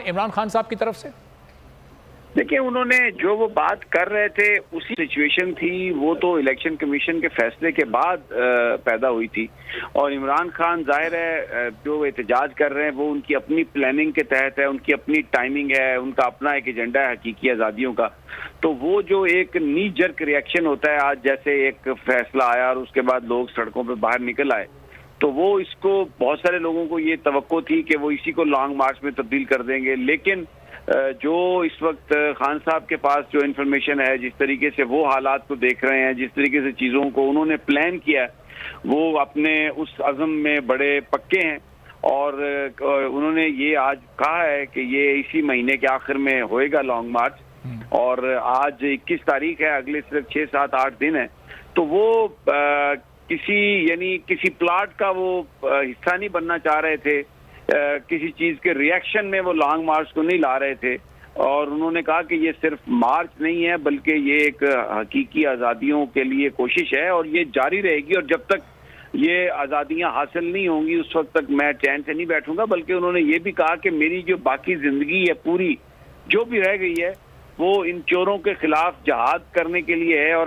इमरान खान साहब की तरफ से? देखिए, उन्होंने जो वो बात कर रहे थे उसी सिचुएशन थी, वो तो इलेक्शन कमीशन के फैसले के बाद पैदा हुई थी। और इमरान खान जाहिर है जो एहतजाज कर रहे हैं वो उनकी अपनी प्लानिंग के तहत है, उनकी अपनी टाइमिंग है, उनका अपना एक एजेंडा है हकीकी आज़ादियों का। तो वो जो एक नी जर्क रिएक्शन होता है, आज जैसे एक फैसला आया और उसके बाद लोग सड़कों पर बाहर निकल आए, तो वो इसको बहुत सारे लोगों को ये तवक्को थी कि वो इसी को लॉन्ग मार्च में तब्दील कर देंगे। लेकिन जो इस वक्त खान साहब के पास जो इन्फॉर्मेशन है, जिस तरीके से वो हालात को देख रहे हैं, जिस तरीके से चीज़ों को उन्होंने प्लान किया, वो अपने उस अज़म में बड़े पक्के हैं। और उन्होंने ये आज कहा है कि ये इसी महीने के आखिर में होएगा लॉन्ग मार्च। और आज 21 तारीख है, अगले सिर्फ 6, 7, 8 दिन है। तो वो किसी प्लाट का वो हिस्सा नहीं बनना चाह रहे थे, किसी चीज के रिएक्शन में वो लॉन्ग मार्च को नहीं ला रहे थे। और उन्होंने कहा कि ये सिर्फ मार्च नहीं है बल्कि ये एक हकीकी आज़ादियों के लिए कोशिश है और ये जारी रहेगी। और जब तक ये आज़ादियां हासिल नहीं होंगी उस वक्त तक मैं चैन से नहीं बैठूंगा। बल्कि उन्होंने ये भी कहा कि मेरी जो बाकी जिंदगी है पूरी जो भी रह गई है वो इन चोरों के खिलाफ जहाद करने के लिए है। और